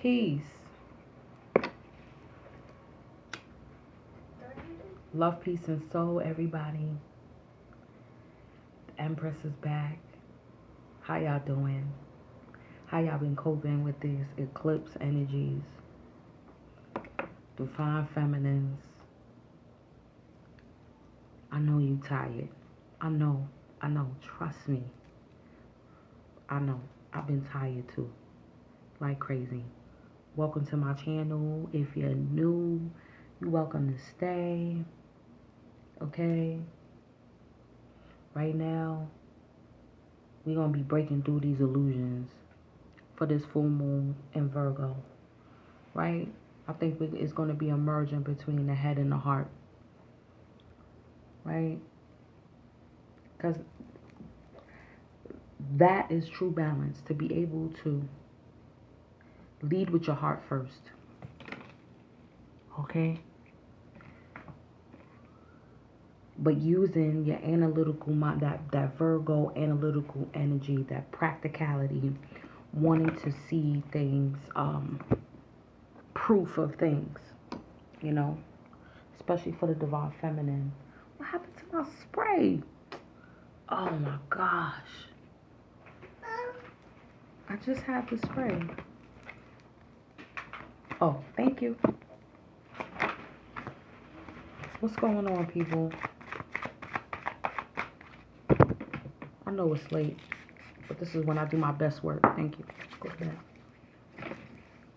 Peace. Love, peace, and soul, everybody. The Empress is back. How y'all doing? How y'all been coping with these eclipse energies? Divine feminines. I know you tired. I know. Trust me. I know. I've been tired too. Like crazy. Welcome to my channel. If you're new, you're welcome to stay. Okay? Right now, we're going to be breaking through these illusions for this full moon in Virgo. Right? I think it's going to be a merging between the head and the heart. Right? Because that is true balance, to be able to lead with your heart first. Okay? But using your analytical mind, that Virgo analytical energy, that practicality, wanting to see things, proof of things, you know, especially for the divine feminine. What happened to my spray? Oh my gosh. I just had the spray. Oh, thank you. What's going on, people? I know it's late, but this is when I do my best work. Thank you. Go to bed.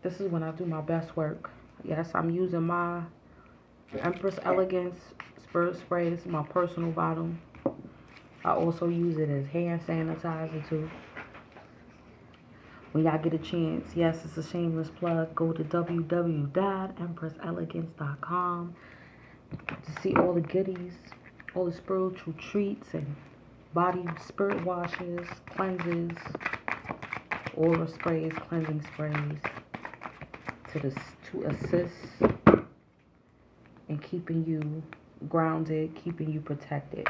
This is when I do my best work. Yes, I'm using my Empress Elegance Spirit Spray. This is my personal bottle. I also use it as hand sanitizer too. When y'all get a chance, yes, it's a shameless plug. Go to www.empresselegance.com to see all the goodies, all the spiritual treats and body spirit washes, cleanses, aura sprays, cleansing sprays to assist in keeping you grounded, keeping you protected.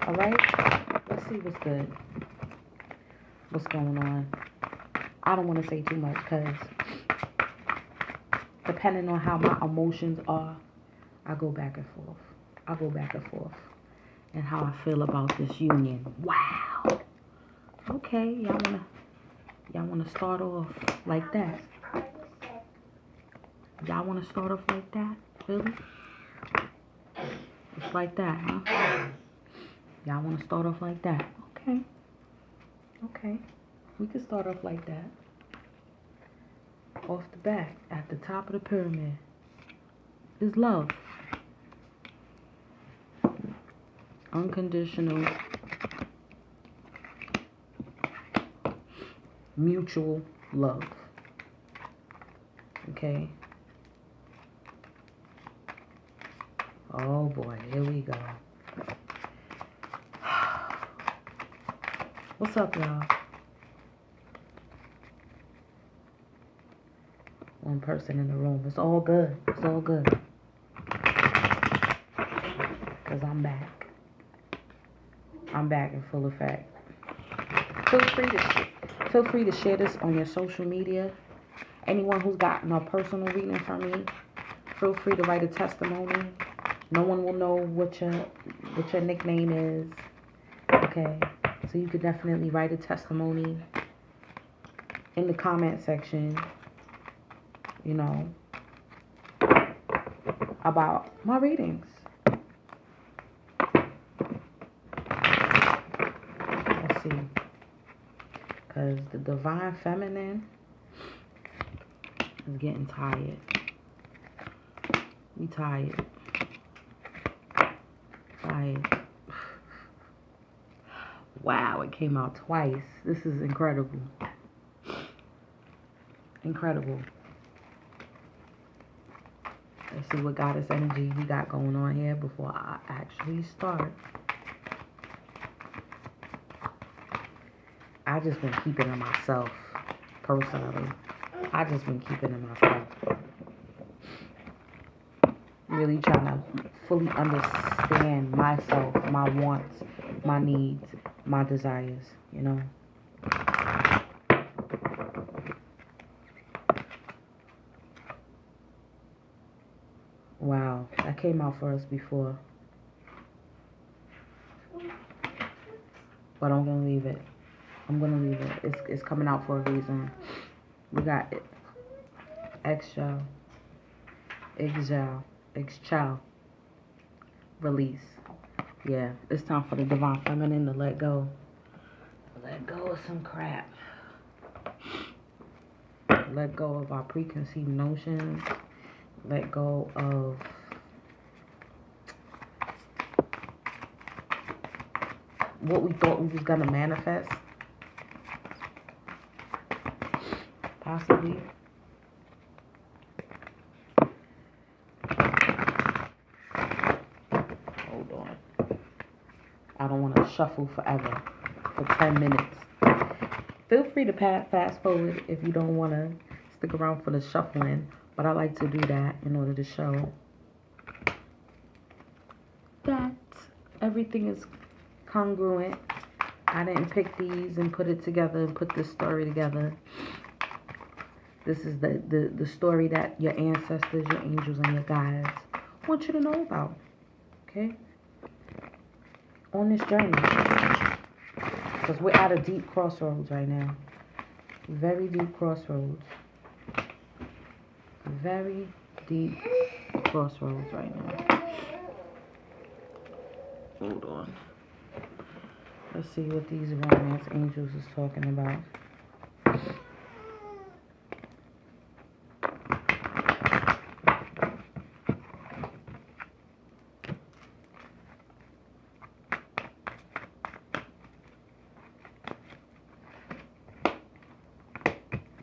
All right, let's see what's good. What's going on? I don't want to say too much because depending on how my emotions are, I go back and forth. And how I feel about this union. Wow. Okay, y'all wanna start off like that? Y'all wanna start off like that? Really? It's like that, huh? Y'all wanna start off like that? Okay. We can start off like that. Off the back, at the top of the pyramid, is love. Unconditional, mutual love. Okay? Oh boy, here we go. What's up, y'all? One person in the room. It's all good. Because I'm back in full effect. Feel free to share this on your social media. Anyone who's gotten a personal reading from me, feel free to write a testimony. No one will know what your nickname is. Okay, so you could definitely write a testimony in the comment section. You know, about my readings. Let's see. Because the divine feminine is getting tired. We tired. Wow, it came out twice. This is incredible. Let's see what goddess energy we got going on here before I actually start. I just been keeping it myself, personally. Really trying to fully understand myself, my wants, my needs, my desires, you know. came out for us before. But I'm going to leave it. I'm going to leave it. It's coming out for a reason. We got it. Exhale. Release. Yeah, it's time for the divine feminine to let go. Let go of some crap. Let go of our preconceived notions. Let go of what we thought we was going to manifest. Possibly. Hold on. I don't want to shuffle forever. For 10 minutes. Feel free to fast forward if you don't want to stick around for the shuffling. But I like to do that in order to show that everything is congruent. I didn't pick these and put it together and put this story together. This is the story that your ancestors, your angels, and your guides want you to know about. Okay? On this journey. Because we're at a deep crossroads right now. Very deep crossroads. Very deep crossroads right now. Hold on. Let's see what these romance angels is talking about.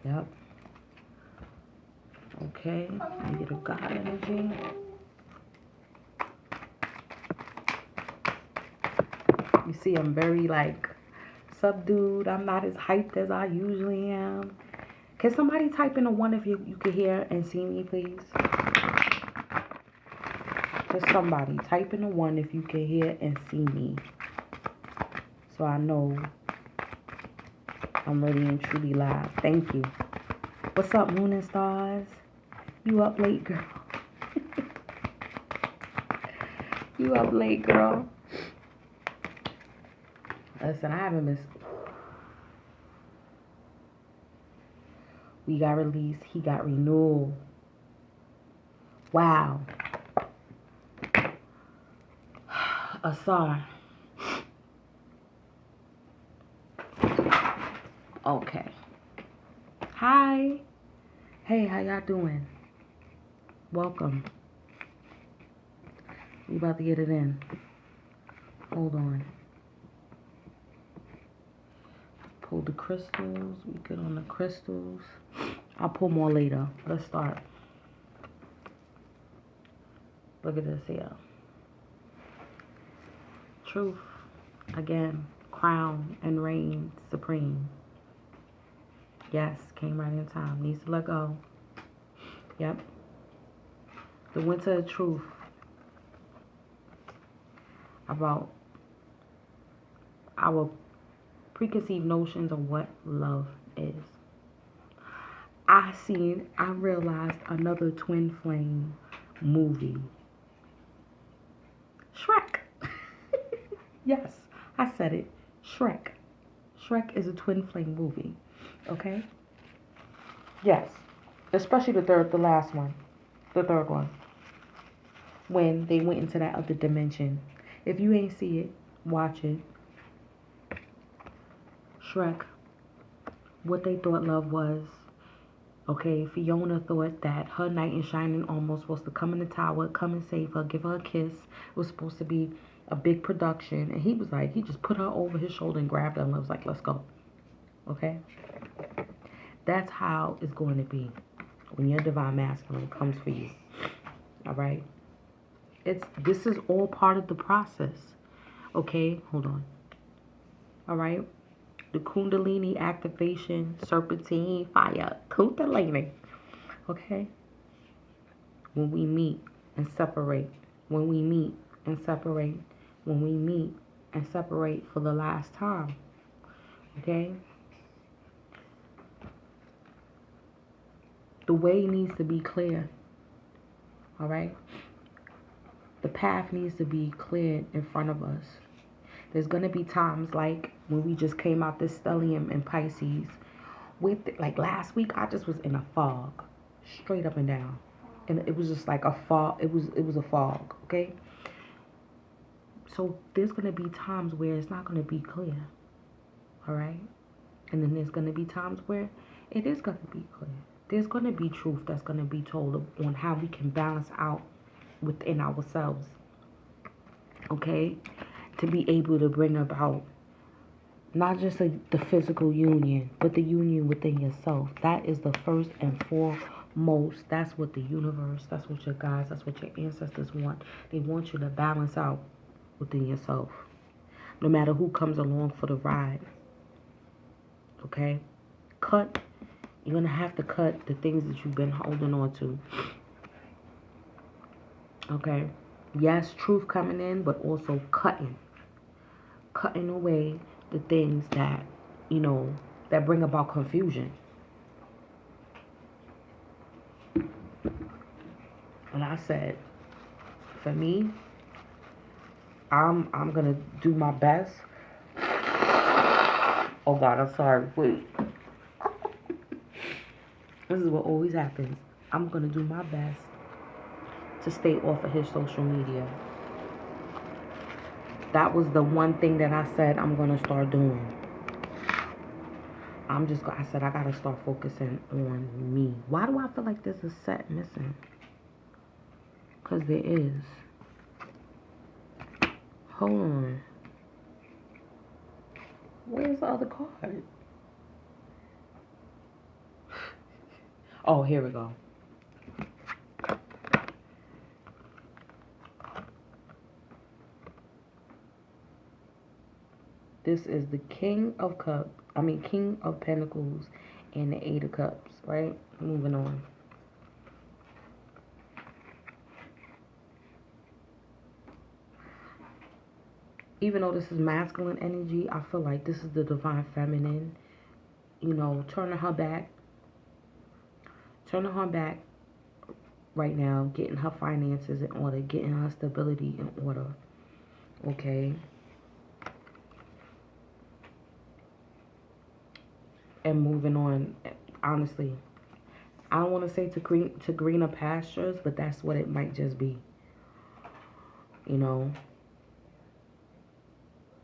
Yep. Okay, let me get a God energy. You see, I'm very subdued. I'm not as hyped as I usually am. Can somebody type in a 1 if you can hear and see me, please? Just somebody type in a 1 if you can hear and see me. So I know I'm really and truly live. Thank you. What's up, Moon and Stars? You up late, girl. You up late, girl. Listen, I haven't missed. We got released. He got renewal. Wow. Osiris. Okay. Hi. Hey, how y'all doing? Welcome. We about to get it in. Hold on. Pull the crystals. We good on the crystals. I'll pull more later. Let's start. Look at this here. Truth. Again. Crown and reign supreme. Yes, came right in time. Needs to let go. Yep. The winter of truth. About our preconceived notions of what love is. I realized another twin flame movie. Shrek. Yes, I said it. Shrek. Shrek is a twin flame movie. Okay? Yes. Especially the last one. The third one. When they went into that other dimension. If you ain't see it, watch it. Shrek. What they thought love was. Okay, Fiona thought that her knight in shining armor was supposed to come in the tower, come and save her, give her a kiss. It was supposed to be a big production. And he was like, he just put her over his shoulder and grabbed her and was like, let's go. Okay? That's how it's going to be when your divine masculine comes for you. All right? This is all part of the process. Okay? Hold on. All right? The Kundalini activation, serpentine, fire, Kundalini. Okay? When we meet and separate. When we meet and separate. When we meet and separate for the last time. Okay? The way needs to be clear. All right? The path needs to be cleared in front of us. There's going to be times like when we just came out this stellium in Pisces. Like last week, I just was in a fog, straight up and down. And it was just like a fog. It was a fog, okay? So there's going to be times where it's not going to be clear, all right? And then there's going to be times where it is going to be clear. There's going to be truth that's going to be told on how we can balance out within ourselves, okay? To be able to bring about not just the physical union, but the union within yourself. That is the first and foremost. That's what the universe, that's what your guides, that's what your ancestors want. They want you to balance out within yourself, no matter who comes along for the ride, okay? You're going to have to cut the things that you've been holding on to, okay? Yes, truth coming in, but also cutting away the things that, that bring about confusion. And I said, for me, I'm gonna do my best. Oh God, I'm sorry. Wait. This is what always happens. I'm gonna do my best to stay off of his social media. That was the one thing that I said I'm gonna start doing. I said I gotta start focusing on me. Why do I feel like there's a set missing? Because there is. Hold on. Where's the other card? Oh, here we go. This is the King of Pentacles and the Eight of Cups, right? Moving on. Even though this is masculine energy, I feel like this is the divine feminine, turning her back right now, getting her finances in order, getting her stability in order, okay? And moving on. Honestly, I don't want to say to greener pastures, but that's what it might just be,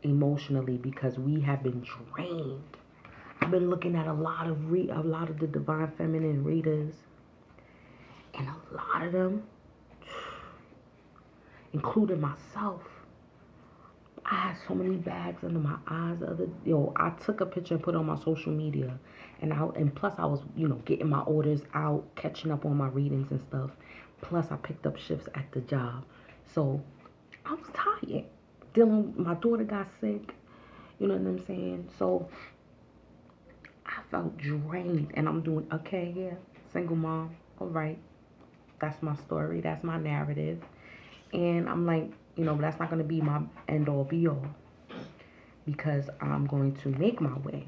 emotionally, because we have been drained. I've been looking at a lot of the divine feminine readers, and a lot of them, including myself, I had so many bags under my eyes. I took a picture and put it on my social media, and plus I was, getting my orders out, catching up on my readings and stuff. Plus I picked up shifts at the job, so I was tired. My daughter got sick, you know what I'm saying? So I felt drained, and I'm doing okay. Yeah, single mom. All right, that's my story. That's my narrative, and I'm like, that's not gonna be my end all be all, because I'm going to make my way.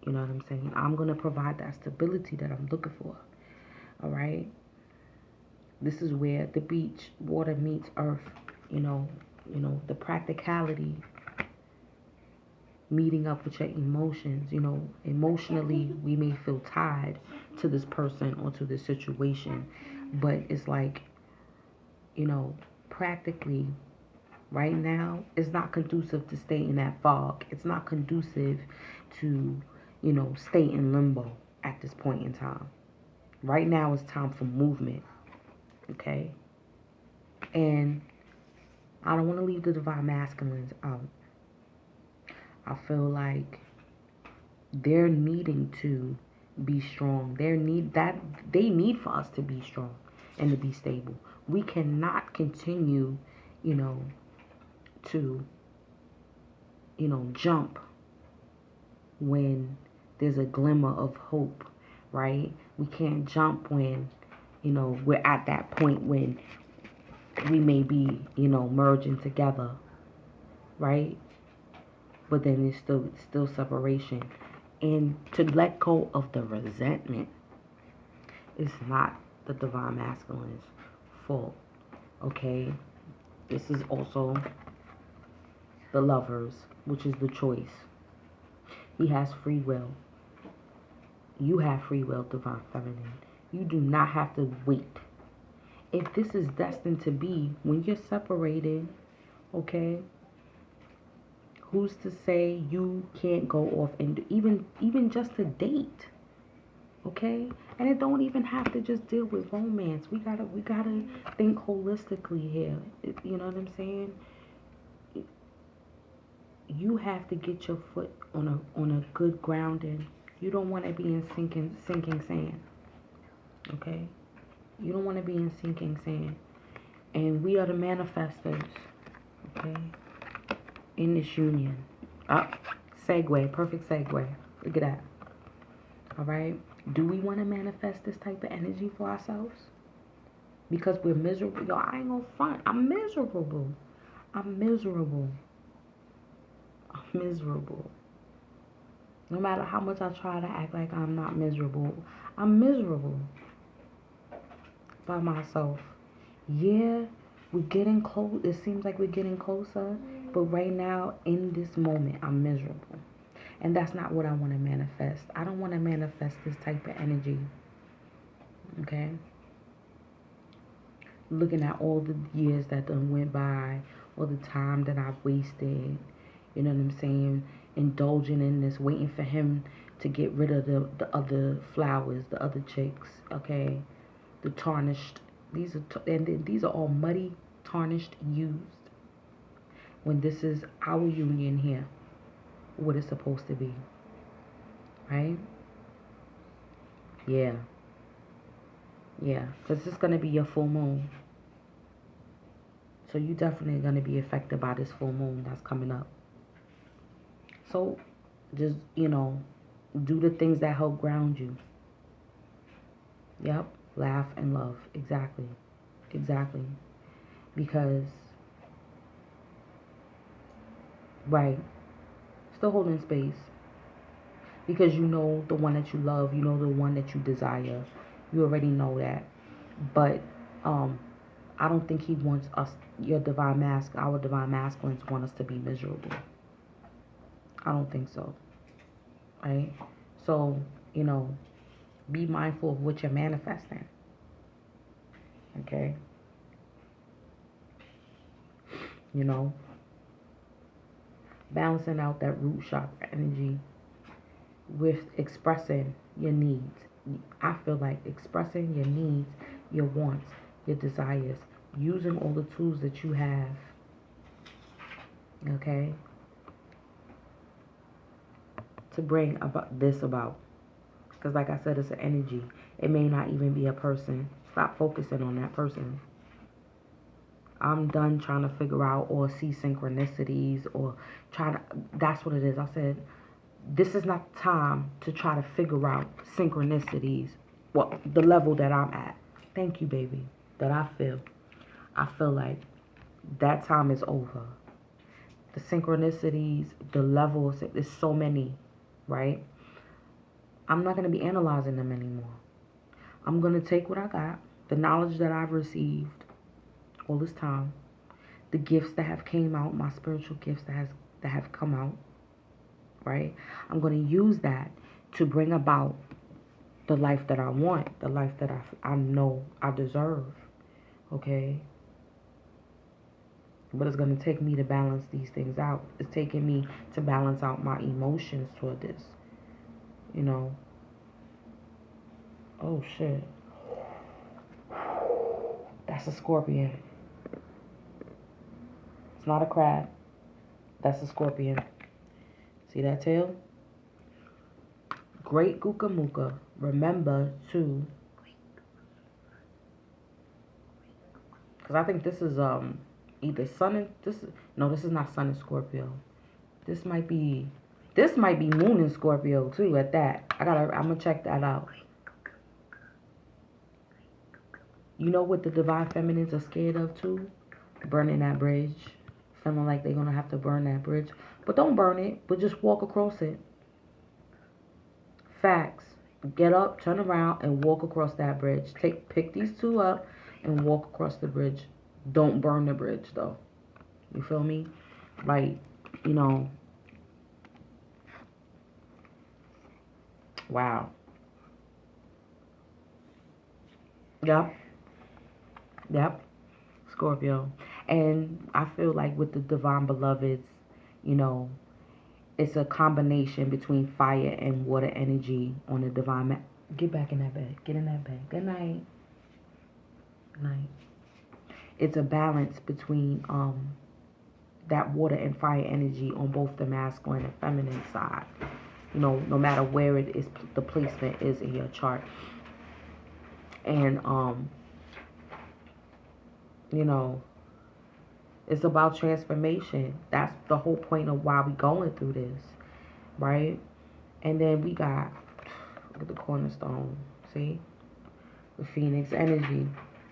You know what I'm saying? I'm gonna provide that stability that I'm looking for. All right. This is where the beach water meets earth. The practicality, meeting up with your emotions. Emotionally, we may feel tied to this person or to this situation, but it's like, practically, right now, it's not conducive to stay in that fog. It's not conducive to, stay in limbo at this point in time. Right now, it's time for movement, okay? And I don't want to leave the divine masculines out. I feel like they're needing to be strong. They need for us to be strong and to be stable. We cannot continue, to, jump when there's a glimmer of hope, right? We can't jump when, we're at that point when we may be, merging together, right? But then it's still separation. And to let go of the resentment is not the divine masculine's fault, okay? This is also the Lovers, which is the choice. He has free will. You have free will, Divine Feminine. You do not have to wait. If this is destined to be, when you're separated, okay, who's to say you can't go off and even just a date, okay? And it don't even have to just deal with romance. We gotta think holistically here. You know what I'm saying? You have to get your foot on a good grounding. You don't want to be in sinking sand, okay? You don't want to be in sinking sand. And we are the manifestors, okay? In this union. Segue, perfect segue. Look at that. All right. Do we want to manifest this type of energy for ourselves? Because we're miserable. Yo, I ain't gonna front. I'm miserable. I'm miserable. I'm miserable. No matter how much I try to act like I'm not miserable, I'm miserable by myself. Yeah, we're getting close. It seems like we're getting closer. But right now, in this moment, I'm miserable. And that's not what I want to manifest. I don't want to manifest this type of energy. Okay? Looking at all the years that done went by, all the time that I've wasted, you know what I'm saying? Indulging in this, waiting for him to get rid of the other flowers, the other chicks, okay? The tarnished. These are all muddy, tarnished, used. When this is our union here, what it's supposed to be, right? Yeah, because it's going to be your full moon. So you definitely going to be affected by this full moon that's coming up. So just, do the things that help ground you. Yep, laugh and love. Exactly. Because, right, still holding space. Because you know the one that you love, you know the one that you desire. You already know that. But I don't think he wants us, our divine masculines want us to be miserable. I don't think so. Right? So, be mindful of what you're manifesting. Okay? Balancing out that root chakra energy with expressing your needs. I feel like expressing your needs, your wants, your desires, using all the tools that you have, okay, to bring about this about. Because like I said, it's an energy. It may not even be a person. Stop focusing on that person. I'm done trying to figure out or see synchronicities or that's what it is. I said, this is not the time to try to figure out synchronicities. Well, the level that I'm at. Thank you, baby. That I feel like that time is over. The synchronicities, the levels, there's so many, right? I'm not going to be analyzing them anymore. I'm going to take what I got, the knowledge that I've received all this time, the gifts that have came out, my spiritual gifts that have come out, right? I'm going to use that to bring about the life that I want, the life that I know I deserve, okay? But it's going to take me to balance these things out. It's taking me to balance out my emotions toward this, Oh, shit. That's a scorpion. It's not a crab. That's a scorpion. See that tail? Great Gookamuka. Remember to... Because I think this is either Sun and... No, this is not Sun and Scorpio. This might be Moon and Scorpio too at that. I'm going to check that out. You know what the divine feminines are scared of too? Burning that bridge. Feeling like they're going to have to burn that bridge. But don't burn it, but just walk across it. Facts. Get up, turn around, and walk across that bridge. Pick these two up and walk across the bridge. Don't burn the bridge, though. You feel me? Like, you know, wow. Yep. Yep. Scorpio. And I feel like with the divine beloveds, you know, it's a combination between fire and water energy on the divine. Get back in that bed. Get in that bed. Good night. Good night. It's a balance between that water and fire energy on both the masculine and feminine side. You know, no matter where it is, the placement is in your chart. And you know, it's about transformation. That's the whole point of why we going through this, right? And then we got, look at the cornerstone, see? The Phoenix energy.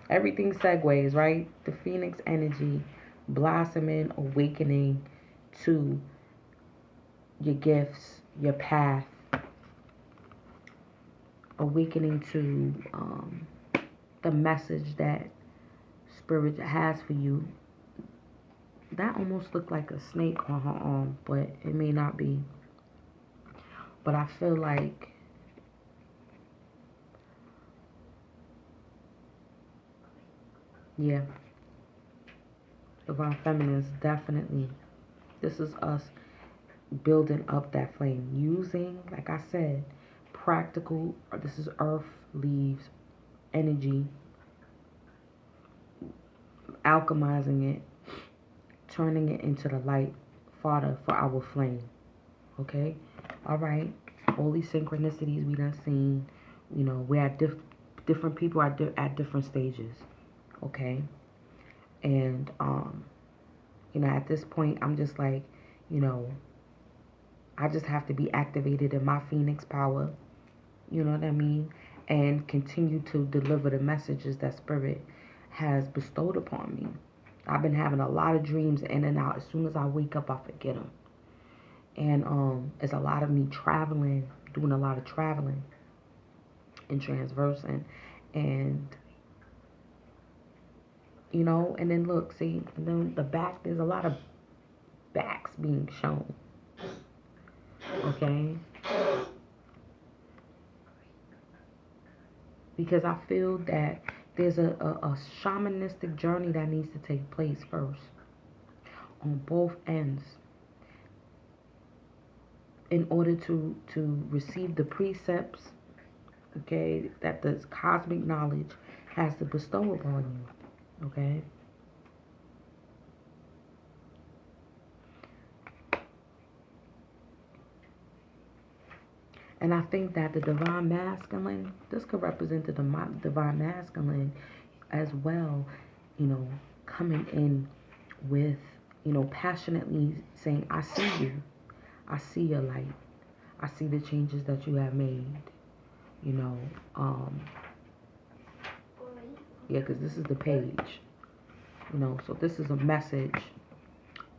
Everything segues, right? The Phoenix energy, blossoming, awakening to your gifts, your path, awakening to the message that Spirit has for you. That almost looked like a snake on her arm, but it may not be. But I feel like yeah, divine feminine is definitely, this is us building up that flame using, like I said, practical, this is earth, leaves, energy, alchemizing it, turning it into the light fodder for our flame. Okay? All right. All these synchronicities we done seen, you know, we're at different people are at different stages. Okay? And you know, at this point I'm just like, you know, I just have to be activated in my Phoenix power, you know what I mean? And continue to deliver the messages that Spirit has bestowed upon me. I've been having a lot of dreams in and out. As soon as I wake up, I forget them. And it's a lot of me traveling, doing a lot of traveling and transversing. And, you know, and then look, see, and then the back, there's a lot of backs being shown. Okay? Because I feel that there's a shamanistic journey that needs to take place first on both ends in order to receive the precepts, okay, that the cosmic knowledge has to bestow upon you, okay? And I think that the divine masculine, this could represent the divine masculine as well, you know, coming in with, you know, passionately saying, I see you. I see your light. I see the changes that you have made. You know, yeah, because this is the page. You know, so this is a message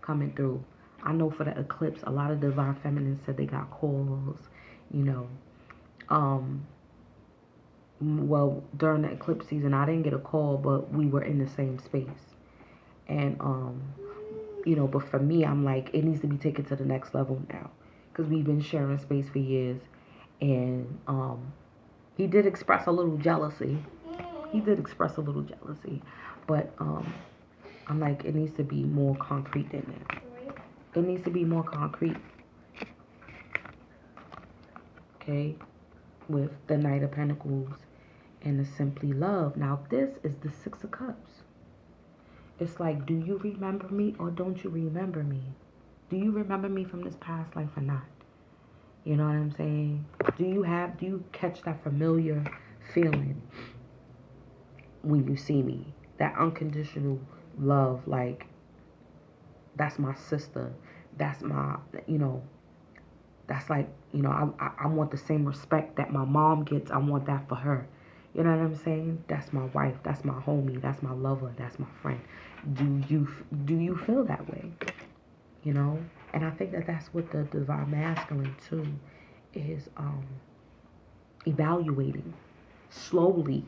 coming through. I know for the eclipse, a lot of divine feminines said they got calls, you know. Well, during the eclipse season, I didn't get a call, but we were in the same space. And, you know, but for me, I'm like, it needs to be taken to the next level now. Because we've been sharing space for years. And he did express a little jealousy. But I'm like, it needs to be more concrete than that. It needs to be more concrete. Okay? With the Knight of Pentacles and the Simply Love. Now, this is the Six of Cups. It's like, do you remember me or don't you remember me? Do you remember me from this past life or not? You know what I'm saying? Do you catch that familiar feeling when you see me? That unconditional love, like, that's my sister. That's my, you know, that's like, you know, I want the same respect that my mom gets. I want that for her. You know what I'm saying? That's my wife. That's my homie. That's my lover. That's my friend. Do you feel that way? You know? And I think that that's what the divine masculine too is evaluating, slowly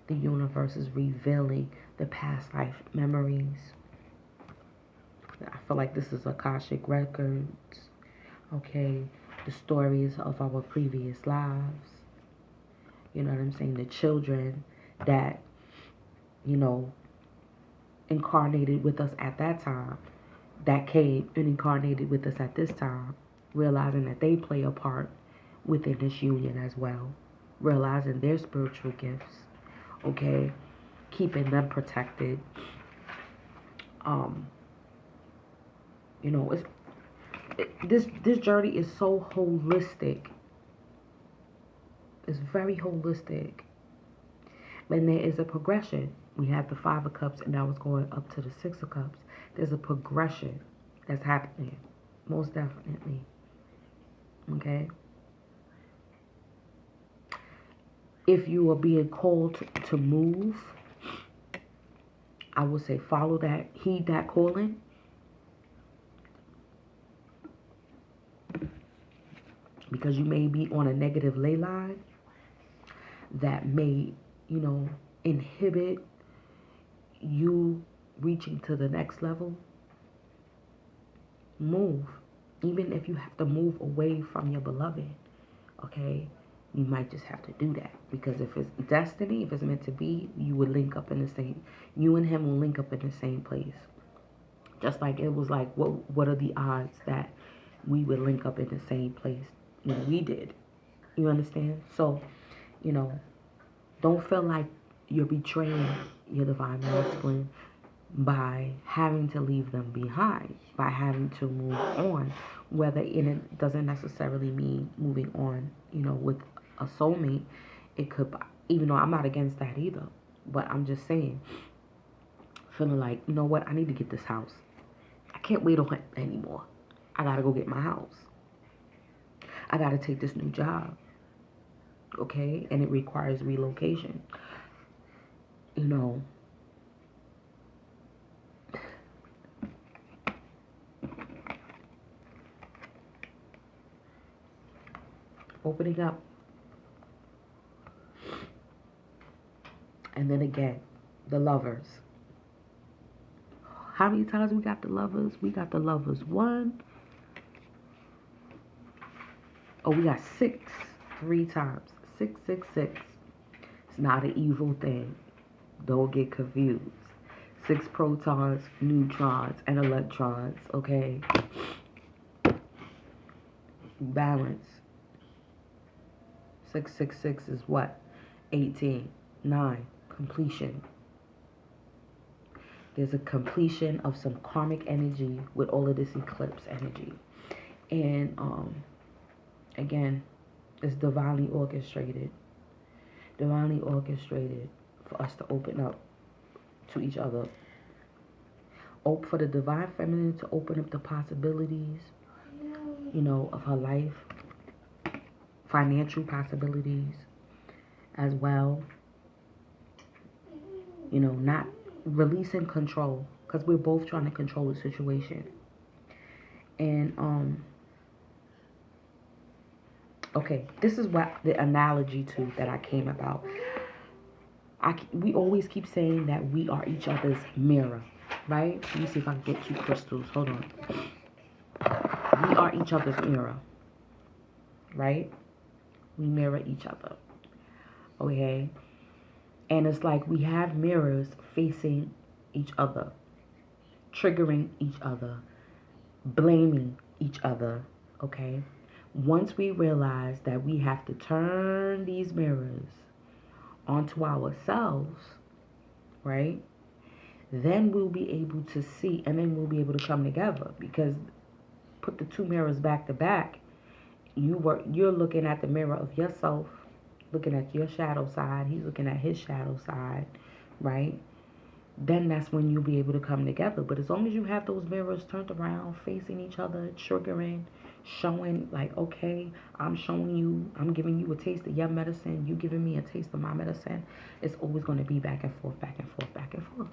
The universe is revealing the past life memories. I feel like this is Akashic records. Okay, the stories of our previous lives. You know what I'm saying? The children that, you know, incarnated with us at that time, that came and incarnated with us at this time, realizing that they play a part within this union as well, realizing their spiritual gifts, okay, keeping them protected. You know, this journey is so holistic. It's very holistic. And there is a progression. We have the Five of Cups, and now it's going up to the Six of Cups. There's a progression that's happening, most definitely. Okay? If you are being called to move, I would say follow that, heed that calling. Because you may be on a negative ley line that may, you know, inhibit you reaching to the next level. Move. Even if you have to move away from your beloved, okay, you might just have to do that. Because if it's destiny, if it's meant to be, you would link up in the same, you and him will link up in the same place. Just like it was like, what are the odds that we would link up in the same place? You know, we did. You understand? So, you know, don't feel like you're betraying your divine masculine by having to leave them behind, by having to move on, whether it doesn't necessarily mean moving on, you know, with a soulmate. It could, even though I'm not against that either, but I'm just saying, feeling like, you know what, I need to get this house. I can't wait on it anymore. I gotta go get my house. I gotta take this new job. Okay? And it requires relocation. You know, opening up. And then again, the lovers. How many times we got the lovers? We got the lovers 1. Oh, we got 6 3 times. 6, 6, 6. It's not an evil thing. Don't get confused. 6 protons, neutrons, and electrons, okay? Balance. 6, 6, 6 is what? 18. 9. Completion. There's a completion of some karmic energy with all of this eclipse energy. And, again, it's divinely orchestrated. Divinely orchestrated for us to open up to each other. For the divine feminine to open up the possibilities, you know, of her life. Financial possibilities as well. You know, not releasing control, because we're both trying to control the situation. And okay, this is what the analogy to that I came about. We always keep saying that we are each other's mirror, right? Let me see if I can get 2 crystals. Hold on. We are each other's mirror, right? We mirror each other, okay? And it's like we have mirrors facing each other, triggering each other, blaming each other, okay? Once we realize that we have to turn these mirrors onto ourselves, right? Then we'll be able to see, and then we'll be able to come together. Because put the 2 mirrors back to back, you're looking at the mirror of yourself, looking at your shadow side, he's looking at his shadow side, right? Then that's when you'll be able to come together. But as long as you have those mirrors turned around, facing each other, triggering, showing like, okay, I'm showing you, I'm giving you a taste of your medicine, you giving me a taste of my medicine, it's always going to be back and forth, back and forth, back and forth.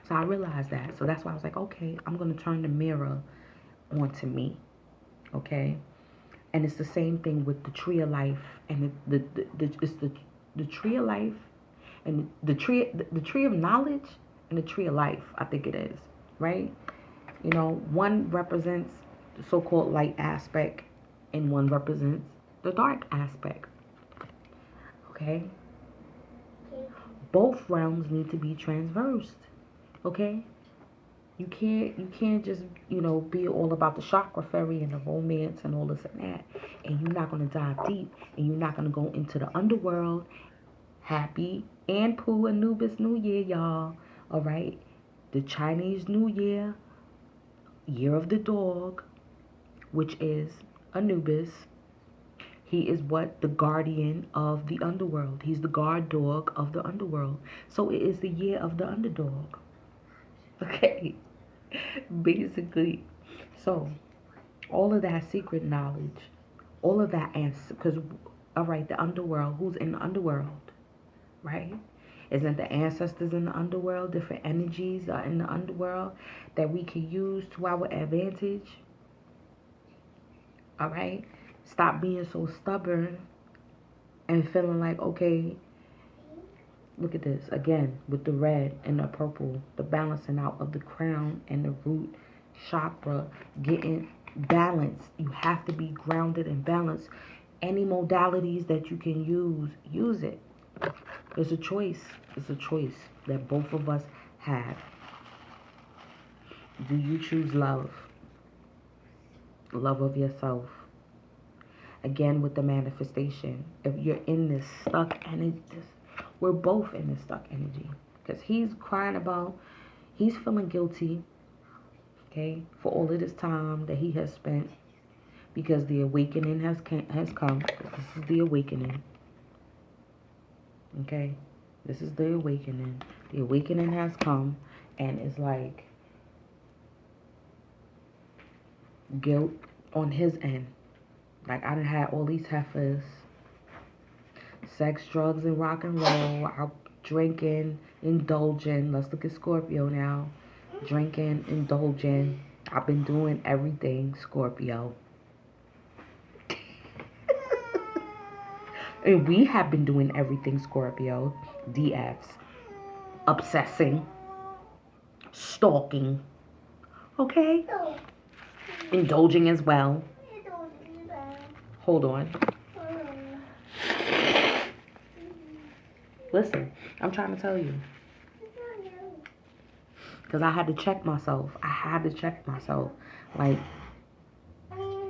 So I realized that. So that's why I was like, okay, I'm going to turn the mirror onto me, okay? And it's the same thing with the tree of life, and it's the tree of life And the tree of knowledge and the tree of life, I think it is, right? You know, one represents the so-called light aspect and one represents the dark aspect. Okay? Both realms need to be transversed. Okay? You can't just, be all about the chakra fairy and the romance and all this and that. And you're not gonna dive deep and you're not gonna go into the underworld. Happy and Pooh Anubis New Year, y'all. Alright? The Chinese New Year, Year of the Dog, which is Anubis. He is what? The guardian of the underworld. He's the guard dog of the underworld. So it is the year of the underdog. Okay? Basically. So, all of that secret knowledge, all of that answer, because, all right, the underworld, who's in the underworld? Right? Isn't the ancestors in the underworld, different energies are in the underworld that we can use to our advantage? All right? Stop being so stubborn and feeling like, okay, look at this. Again, with the red and the purple, the balancing out of the crown and the root chakra, getting balanced. You have to be grounded and balanced. Any modalities that you can use it. It's a choice. It's a choice that both of us have. Do you choose love? Love of yourself. Again, with the manifestation. If you're in this stuck energy, we're both in this stuck energy. Because he's crying about, he's feeling guilty, okay, for all of this time that he has spent. Because the awakening has come. This is the awakening. Okay? This is the awakening. The awakening has come. And it's like guilt on his end. Like, I done had all these heifers. Sex, drugs, and rock and roll. Out drinking, indulging. Let's look at Scorpio now. Drinking, indulging. I've been doing everything, Scorpio. And we have been doing everything, Scorpio. DFs. Obsessing. Stalking. Okay? Indulging as well. Hold on. Listen, I'm trying to tell you. Because I had to check myself. Like,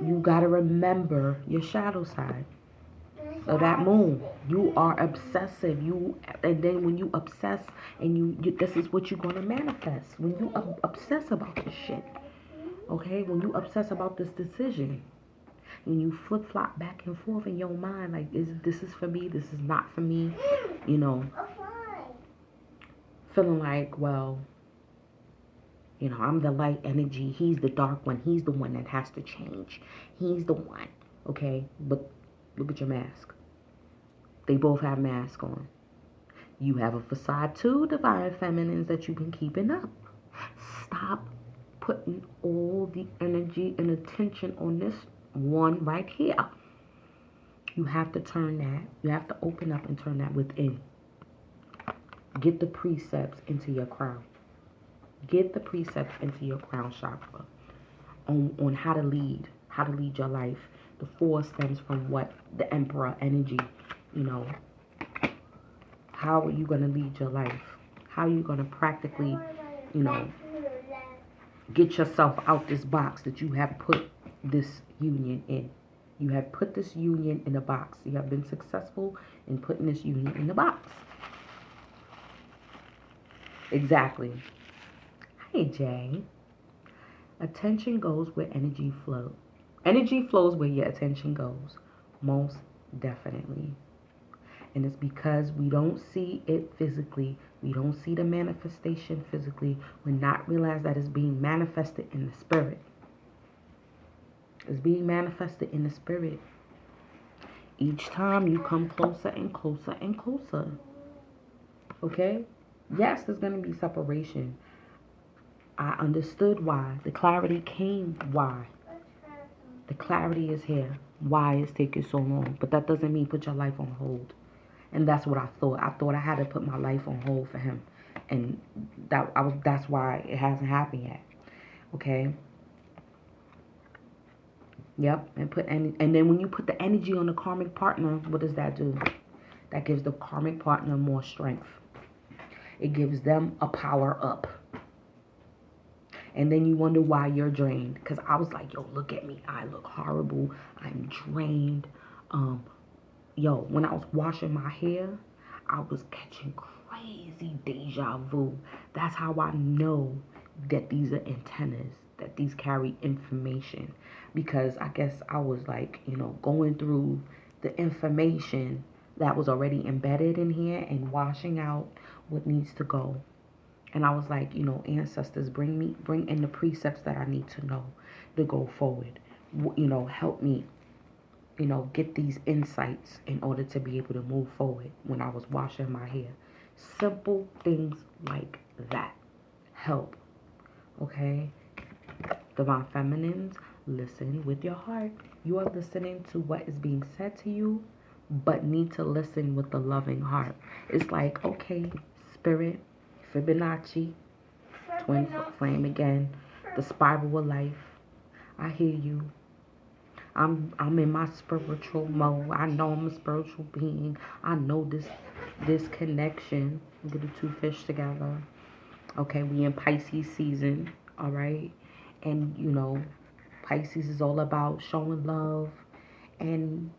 you got to remember your shadow side of that moon. You are obsessive. And then when you obsess and you this is what you're going to manifest. When you obsess about this shit. Okay? When you obsess about this decision. When you flip-flop back and forth in your mind, like, this is for me, this is not for me, feeling like, well, I'm the light energy, he's the dark one, he's the one that has to change, he's the one, okay? But look at your mask. They both have masks on. You have a facade too, divine feminines, that you've been keeping up. Stop putting all the energy and attention on this one right here. You have to turn that. You have to open up and turn that within. Get the precepts into your crown. Get the precepts into your crown chakra on how to lead your life. The 4 stems from what? The emperor energy. How are you going to lead your life? How are you going to practically, get yourself out this box that you have put this union in. You have put this union in a box. You have been successful in putting this union in the box. Exactly. Hey, Jay. Attention goes where energy flows. Energy flows where your attention goes. Most definitely. And it's because we don't see it physically. We don't see the manifestation physically. We're not realize that it's being manifested in the spirit. It's being manifested in the spirit. Each time you come closer and closer and closer. Okay? Yes, there's going to be separation. I understood why. The clarity came why. The clarity is here. Why it's taking so long. But that doesn't mean put your life on hold. And that's what I thought. I thought I had to put my life on hold for him. And that's why it hasn't happened yet. Okay? Yep. And then when you put the energy on the karmic partner, what does that do? That gives the karmic partner more strength. It gives them a power up. And then you wonder why you're drained. Because I was like, yo, look at me. I look horrible. I'm drained. When I was washing my hair, I was catching crazy deja vu. That's how I know that these are antennas, that these carry information. Because I guess I was like, going through the information that was already embedded in here and washing out what needs to go. And I was like, ancestors, bring in the precepts that I need to know to go forward. Help me, get these insights in order to be able to move forward when I was washing my hair. Simple things like that help. Okay? Divine Feminines, listen with your heart. You are listening to what is being said to you, but need to listen with the loving heart. It's like, okay, Spirit, Fibonacci, Twin Flame again, the spiral of life. I hear you. I'm in my spiritual mode. I know I'm a spiritual being. I know this connection. Get the two fish together. Okay, we in Pisces season. All right, and Pisces is all about showing love, and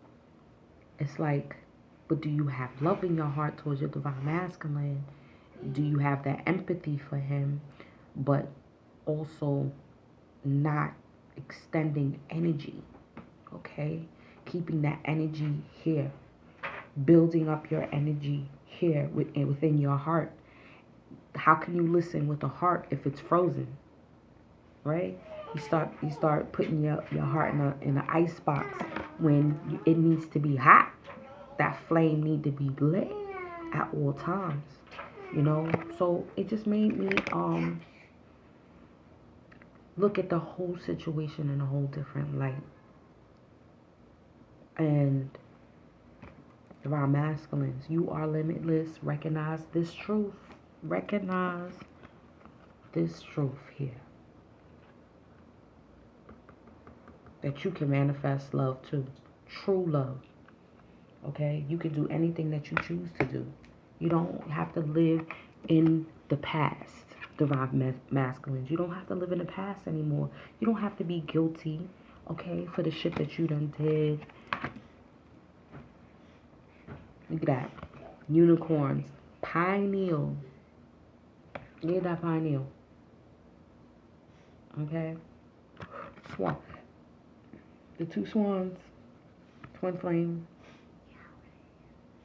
it's like, but do you have love in your heart towards your divine masculine? Do you have that empathy for him, but also not extending energy? Okay, keeping that energy here, building up your energy here within your heart. How can you listen with a heart if it's frozen? Right? You start putting your heart in an ice box when it needs to be hot. That flame need to be lit at all times. So it just made me look at the whole situation in a whole different light. And divine masculines, you are limitless. Recognize this truth. Recognize this truth here. That you can manifest love too. True love. Okay? You can do anything that you choose to do. You don't have to live in the past, divine masculines. You don't have to live in the past anymore. You don't have to be guilty, okay, for the shit that you done did. Look at that. Unicorns. Pineal. Get that pineal. Okay? Swan. The two swans. Twin flame.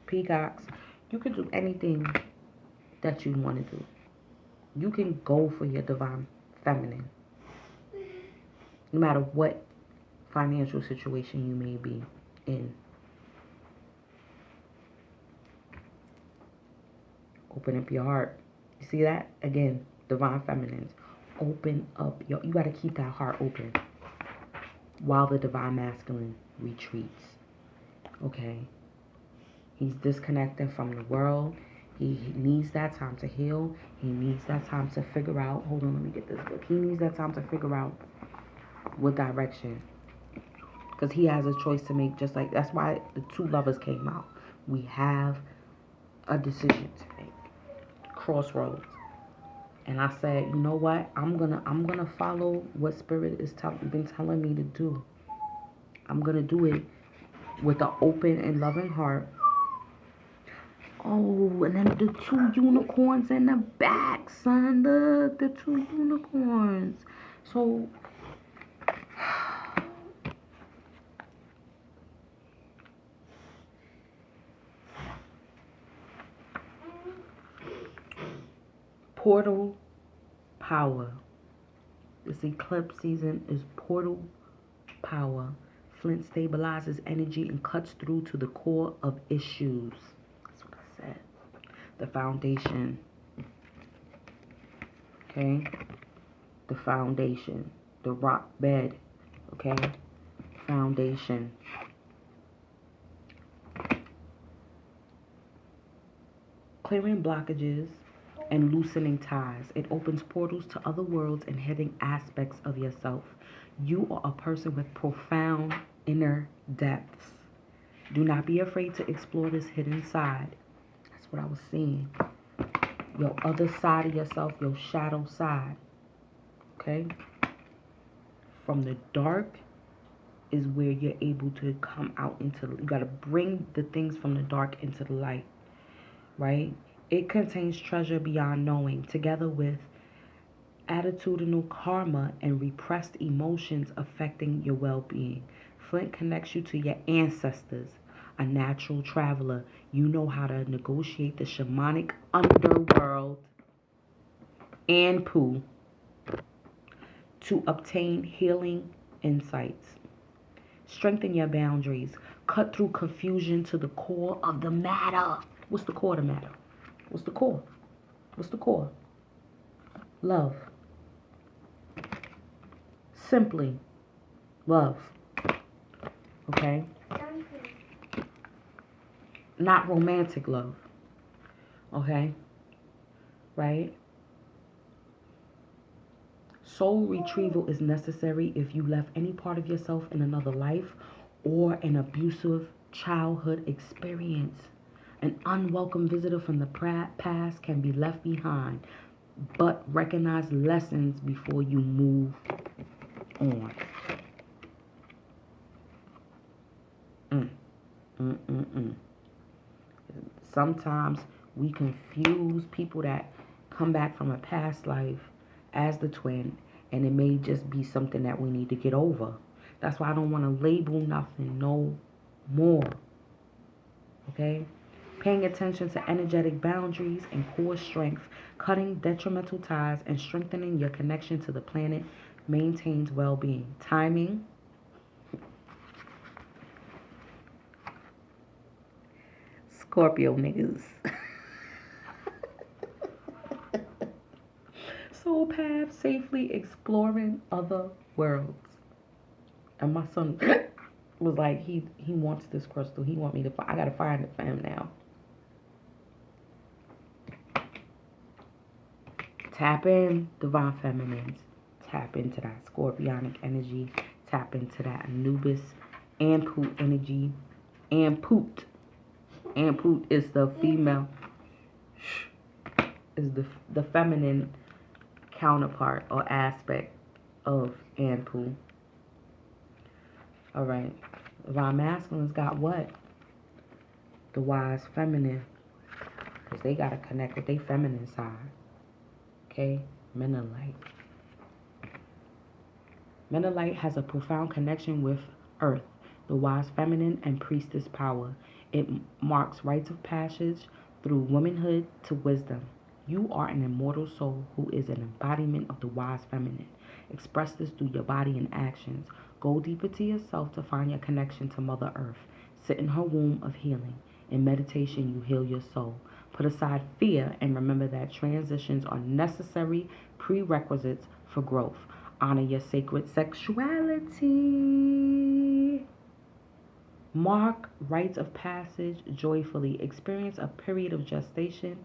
Peacocks. You can do anything that you want to do. You can go for your divine feminine. No matter what financial situation you may be in. Open up your heart. You see that? Again, divine feminines. Open up you got to keep that heart open while the divine masculine retreats. Okay? He's disconnecting from the world. He needs that time to heal. He needs that time to figure out. Hold on, let me get this book. He needs that time to figure out what direction. Because he has a choice to make, just like, that's why the two lovers came out. We have a decision to make. Crossroads. And I said, you know what? I'm gonna follow what Spirit is been telling me to do. I'm gonna do it with an open and loving heart. Oh, and then the two unicorns in the back, son. Look, the two unicorns. So, portal power. This eclipse season is portal power. Flint stabilizes energy and cuts through to the core of issues. That's what I said. The foundation. Okay? The foundation. The rock bed. Okay? Foundation. clearing blockages and loosening ties. It opens portals to other worlds and hidden aspects of yourself. You are a person with profound inner depths. Do not be afraid to explore this hidden side. That's what I was seeing. Your other side of yourself, your shadow side. Okay? From the dark is where you're able to come out into, you got to bring the things from the dark into the light, right? It contains treasure beyond knowing, together with attitudinal karma and repressed emotions affecting your well-being. Flint connects you to your ancestors, a natural traveler. You know how to negotiate the shamanic underworld and poo to obtain healing insights. Strengthen your boundaries. Cut through confusion to the core of the matter. What's the core of the matter? What's the core? What's the core? Love. Simply love. Okay? Not romantic love. Okay? Right? Soul retrieval is necessary if you left any part of yourself in another life or an abusive childhood experience. An unwelcome visitor from the past can be left behind, but recognize lessons before you move on. Sometimes we confuse people that come back from a past life as the twin, and it may just be something that we need to get over. That's why I don't want to label nothing no more. Okay? Paying attention to energetic boundaries and core strength, cutting detrimental ties, and strengthening your connection to the planet maintains well-being. Timing. Scorpio niggas. Soul path, safely exploring other worlds. And my son was like, he wants this crystal. He want me to, I gotta find it for him now. Tap in, divine feminines. Tap into that scorpionic energy. Tap into that Anubis, Amput energy. Amput. Amput is the female, is the feminine counterpart or aspect of Anpu. All right. Divine masculines got what? The wise feminine. Because they got to connect with their feminine side. Okay? Menelite. Menelite has a profound connection with Earth, the wise feminine, and priestess power. It marks rites of passage through womanhood to wisdom. You are an immortal soul who is an embodiment of the wise feminine. Express this through your body and actions. Go deeper to yourself to find your connection to Mother Earth. Sit in her womb of healing. In meditation, you heal your soul. Put aside fear and remember that transitions are necessary prerequisites for growth. Honor your sacred sexuality. Mark rites of passage joyfully. Experience a period of gestation.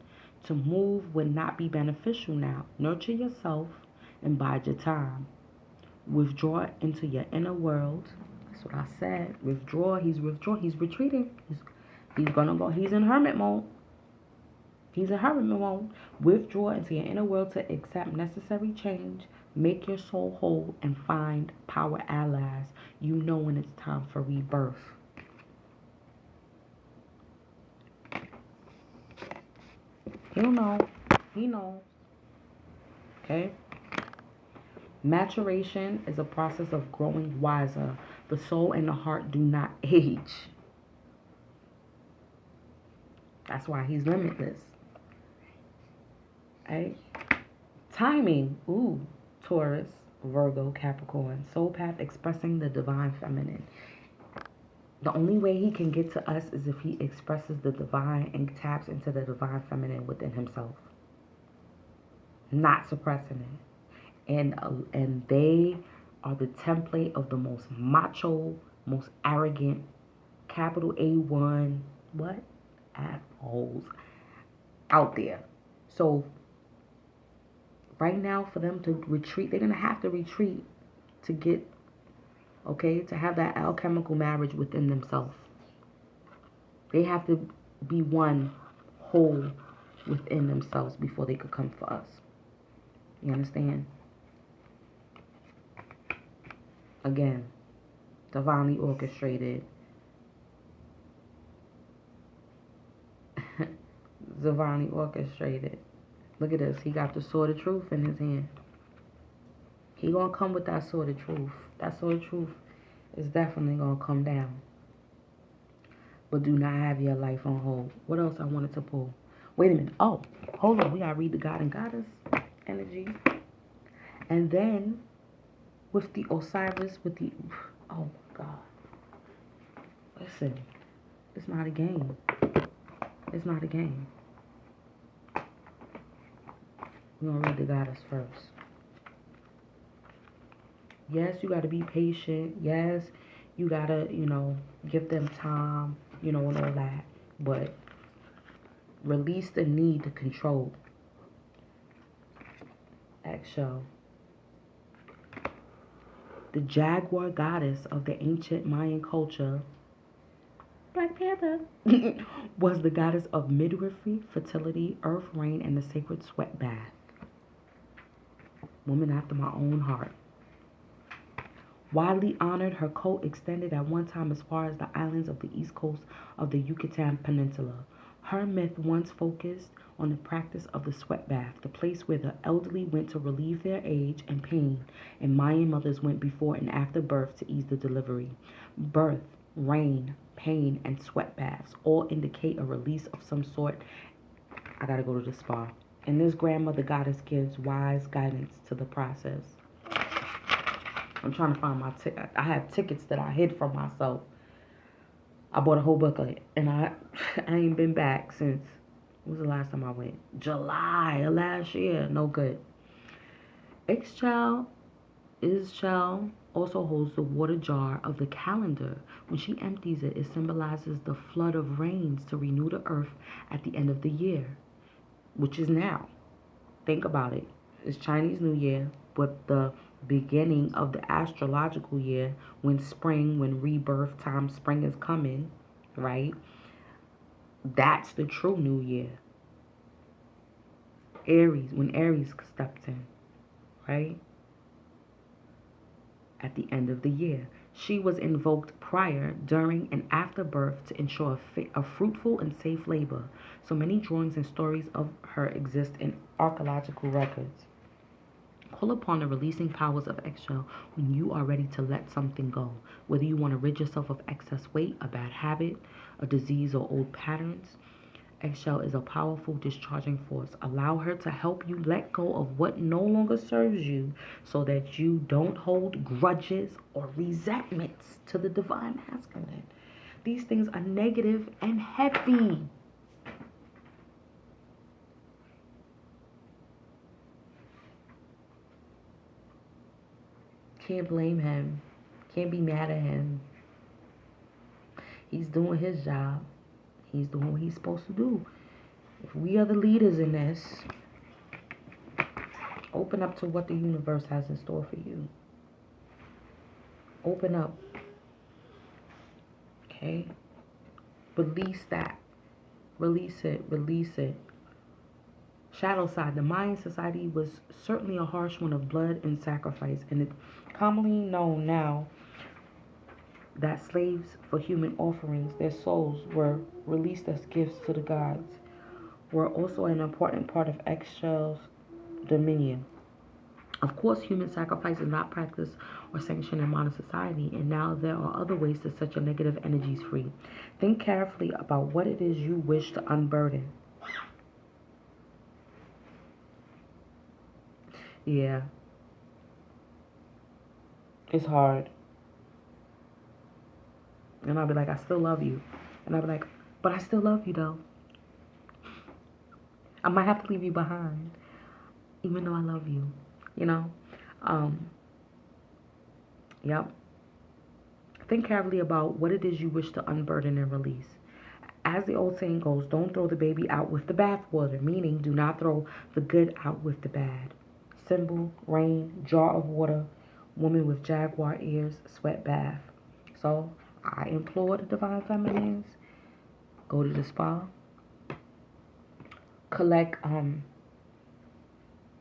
To move would not be beneficial now. Nurture yourself and bide your time. Withdraw into your inner world. That's what I said. Withdraw. He's retreating. He's gonna go. He's in hermit mode. He's in hermit mode. Withdraw into your inner world to accept necessary change. Make your soul whole and find power allies. You know when it's time for rebirth. He'll know. He knows. Okay? Maturation is a process of growing wiser. The soul and the heart do not age. That's why he's limitless. Right? Timing. Ooh. Taurus, Virgo, Capricorn. Soul path expressing the divine feminine. The only way he can get to us is if he expresses the divine and taps into the divine feminine within himself. Not suppressing it. And they are the template of the most macho, most arrogant, capital A1, what? Assholes. out there. So right now, for them to retreat, they're going to have to retreat to get, okay, to have that alchemical marriage within themselves. They have to be one whole within themselves before they could come for us. You understand? Again, divinely orchestrated. Divinely orchestrated. Look at this. He got the sword of truth in his hand. He gonna come with that sword of truth. That sword of truth is definitely gonna come down. But do not have your life on hold. What else I wanted to pull? Wait a minute. Oh, hold on. We gotta read the God and Goddess energy. And then with the Osiris, with the... Oh, my God. Listen. It's not a game. It's not a game. We're gonna read the Goddess first. Yes, you gotta be patient. Yes, you gotta, give them time, and all that. But release the need to control. Eggshell. The jaguar goddess of the ancient Mayan culture, Black Panther, was the goddess of midwifery, fertility, earth rain, and the sacred sweat bath. Woman after my own heart. Widely honored, her cult extended at one time as far as the islands of the east coast of the Yucatan Peninsula. Her myth once focused on the practice of the sweat bath, the place where the elderly went to relieve their age and pain, and Mayan mothers went before and after birth to ease the delivery. Birth, rain, pain, and sweat baths all indicate a release of some sort. I gotta go to the spa. And this grandmother goddess gives wise guidance to the process. I'm trying to find my ticket. I have tickets that I hid from myself. I bought a whole booklet, and I ain't been back since, when was the last time I went? July of last year. No good. Ixchel also holds the water jar of the calendar. When she empties it, it symbolizes the flood of rains to renew the earth at the end of the year, which is now. Think about it. It's Chinese New Year, but the beginning of the astrological year, when rebirth time, spring is coming, right? That's the true New Year. Aries, when Aries steps in, right? At the end of the year. She was invoked prior, during, and after birth to ensure a fruitful and safe labor. So many drawings and stories of her exist in archaeological records. Call upon the releasing powers of Ixchel when you are ready to let something go. Whether you want to rid yourself of excess weight, a bad habit, a disease, or old patterns, Ixchel is a powerful discharging force. Allow her to help you let go of what no longer serves you so that you don't hold grudges or resentments to the divine masculine. These things are negative and heavy. Can't blame him. Can't be mad at him. He's doing his job. He's doing what he's supposed to do. If we are the leaders in this, open up to what the universe has in store for you. Open up. Okay? Release that. Release it. Release it. Shadow side. The Mayan society was certainly a harsh one of blood and sacrifice, and it's commonly known now that slaves for human offerings, their souls were released as gifts to the gods, were also an important part of Ixchel's dominion. Of course, human sacrifice is not practiced or sanctioned in modern society, and now there are other ways to set your negative energies free. Think carefully about what it is you wish to unburden. Yeah. It's hard. And I'll be like, I still love you. And I'll be like, but I still love you though. I might have to leave you behind, even though I love you. Yep. Think carefully about what it is you wish to unburden and release. As the old saying goes, don't throw the baby out with the bathwater, meaning do not throw the good out with the bad. Symbol, rain, jar of water, woman with jaguar ears, sweat bath. So I implore the divine feminines, go to the spa, collect,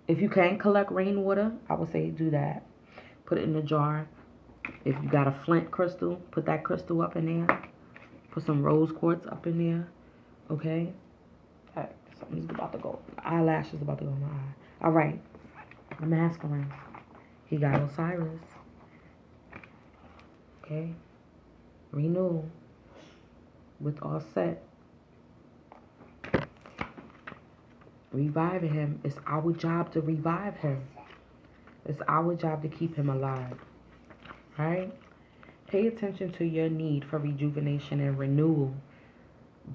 if you can collect rainwater, I would say do that. Put it in a jar. If you got a flint crystal, put that crystal up in there. Put some rose quartz up in there. Okay? Something's about to go. Eyelash is about to go in my eye. Alright. The masculine. He got Osiris. Okay? Renewal. With all set. Reviving him. It's our job to revive him. It's our job to keep him alive. Right? Pay attention to your need for rejuvenation and renewal,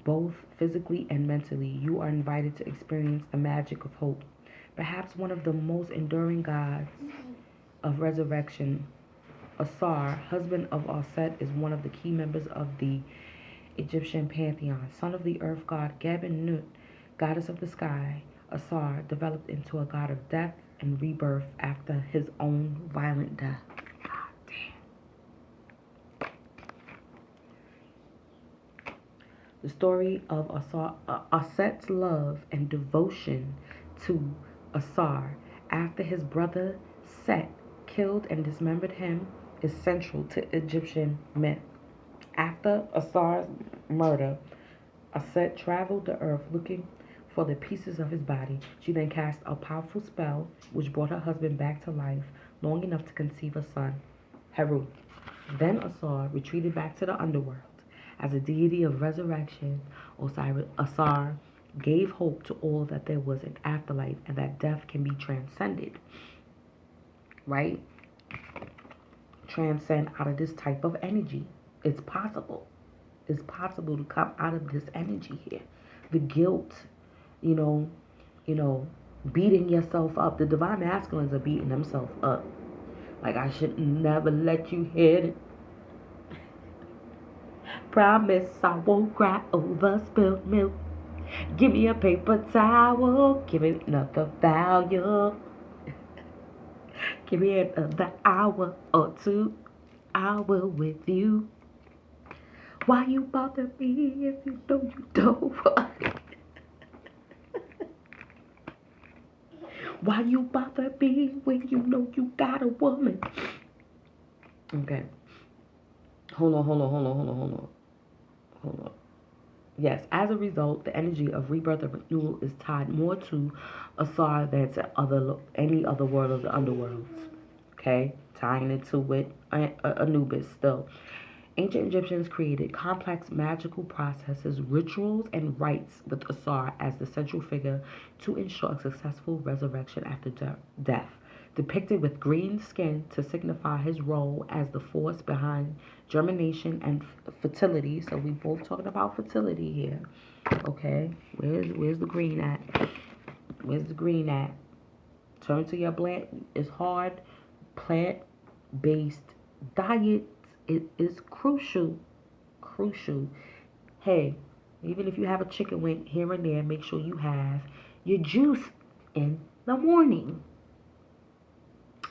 both physically and mentally. You are invited to experience the magic of hope. Perhaps one of the most enduring gods of resurrection, Osiris, husband of Aset, is one of the key members of the Egyptian pantheon. Son of the earth god Geben-Nut, goddess of the sky, Osiris developed into a god of death and rebirth after his own violent death. The story of Aset's love and devotion to Osiris after his brother Set killed and dismembered him is central to Egyptian myth. After Osiris' murder, Aset traveled the earth looking for the pieces of his body. She then cast a powerful spell which brought her husband back to life long enough to conceive a son, Heru. Then Osiris retreated back to the underworld. As a deity of resurrection, Osiris gave hope to all that there was an afterlife and that death can be transcended. Right? Transcend out of this type of energy. It's possible. It's possible to come out of this energy here. The guilt, beating yourself up. The divine masculines are beating themselves up. Like, I should never let you hit it. Promise I won't cry over spilled milk. Give me a paper towel. Give me another value. Give me another hour or two. I will with you. Why you bother me if you know you don't want it? Why you bother me when you know you got a woman? Okay. Hold on. Yes, as a result, the energy of rebirth and renewal is tied more to Osiris than to any other world of the underworlds. Okay, tying it to with Anubis still. Ancient Egyptians created complex magical processes, rituals, and rites with Osiris as the central figure to ensure a successful resurrection after death. Depicted with green skin to signify his role as the force behind germination and fertility. So we both talking about fertility here. Okay, where's the green at? Where's the green at? Turn to your plant. It's hard. Plant-based diet. It is crucial. Hey, even if you have a chicken wing here and there, make sure you have your juice in the morning.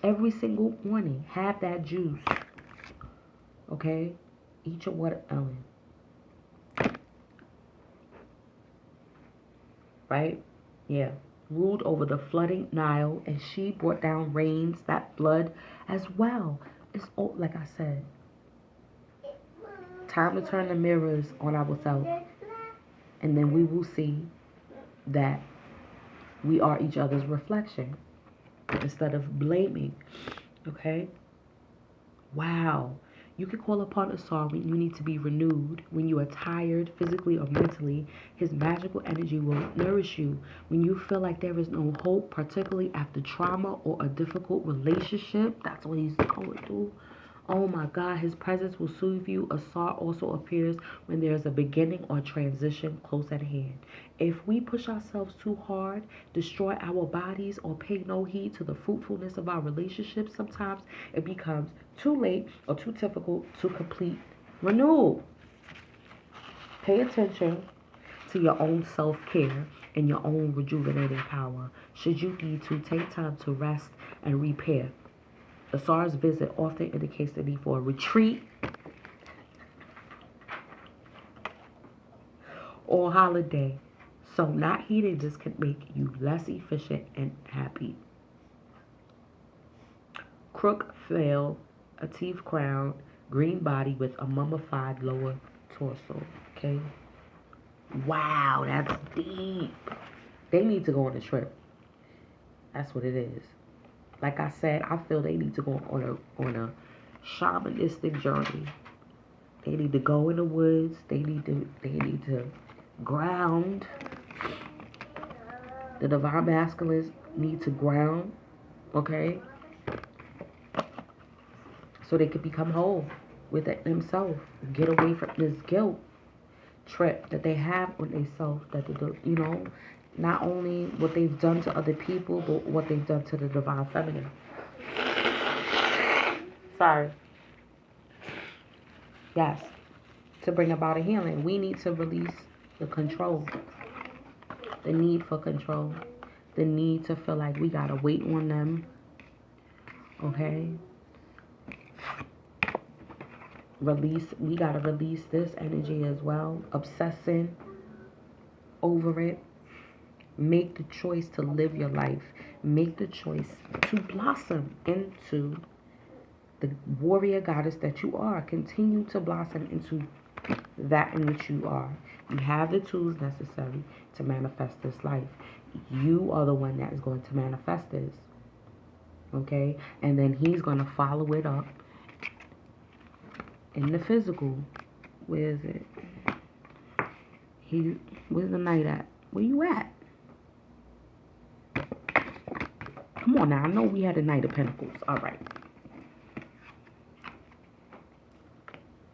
Every single morning, have that juice. Okay? Eat your watermelon. Right? Yeah. Ruled over the flooding Nile, and she brought down rains that flood as well. It's all, like I said, time to turn the mirrors on ourselves, and then we will see that we are each other's reflection instead of blaming. Okay? Wow. You can call upon Osiris when you need to be renewed, when you are tired physically or mentally. His magical energy will nourish you. When you feel like there is no hope, particularly after trauma or a difficult relationship, that's what he's going through. Oh my God, his presence will soothe you. Osiris also appears when there is a beginning or transition close at hand. If we push ourselves too hard, destroy our bodies, or pay no heed to the fruitfulness of our relationships, sometimes it becomes too late or too difficult to complete renewal. Pay attention to your own self-care and your own rejuvenating power. Should you need to, take time to rest and repair. The SARS visit often indicates the need for a retreat or holiday. So not heeding this can make you less efficient and happy. Crook fail, a teeth crown, green body with a mummified lower torso. Okay? Wow, that's deep. They need to go on a trip. That's what it is. Like I said, I feel they need to go on a shamanistic journey. They need to go in the woods. They need to ground. The divine masculines need to ground, okay? So they could become whole with themselves. Get away from this guilt trip that they have on themselves. That not only what they've done to other people, but what they've done to the divine feminine. Sorry. Yes. To bring about a healing, we need to release the control. The need for control. The need to feel like we gotta wait on them. Okay? We gotta release this energy as well. Obsessing over it. Make the choice to live your life. Make the choice to blossom into the warrior goddess that you are. Continue to blossom into that in which you are. You have the tools necessary to manifest this life. You are the one that is going to manifest this. Okay? And then he's going to follow it up in the physical. Where is it? Where's the knight at? Where you at? Come on now. I know we had a Knight of Pentacles. All right.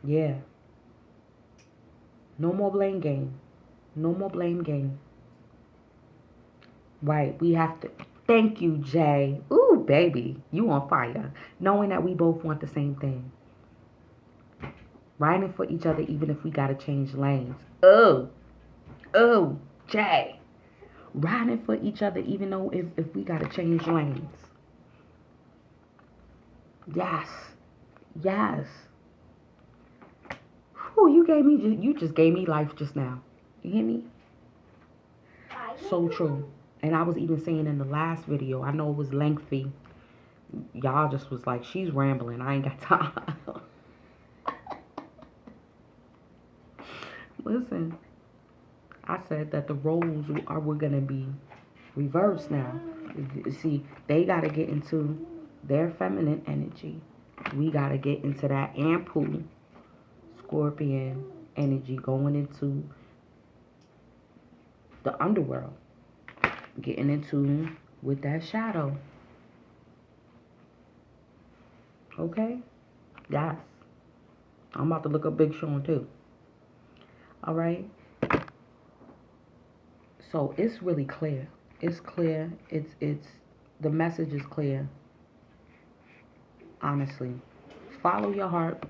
Yeah. No more blame game. No more blame game. Right. We have to. Thank you, Jay. Ooh, baby. You on fire. Knowing that we both want the same thing. Riding for each other even if we got to change lanes. Oh, Jay. Riding for each other even though if we got to change lanes. Yes. Yes. Whew, you just gave me life just now. You hear me? So true. And I was even saying in the last video, I know it was lengthy. Y'all just was like, she's rambling. I ain't got time. Listen, I said that the roles were going to be reversed now. See, they got to get into their feminine energy. We got to get into that ample Scorpion energy going into the underworld. Getting into with that shadow. Okay? Yes. I'm about to look up Big Sean too. Alright? So it's really clear. It's clear. It's the message is clear. Honestly. Follow your heart.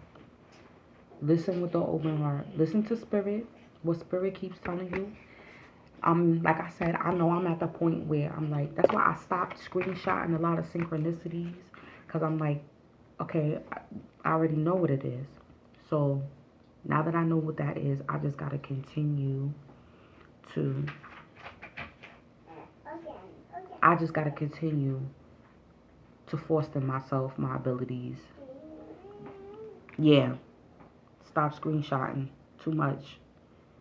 Listen with the open heart. Listen to spirit. What spirit keeps telling you. Like I said, I know I'm at the point where I'm like, that's why I stopped screenshotting a lot of synchronicities. Because I'm like, okay, I already know what it is. So now that I know what that is, I just got to continue to, foster myself, my abilities. Yeah. Stop screenshotting. Too much.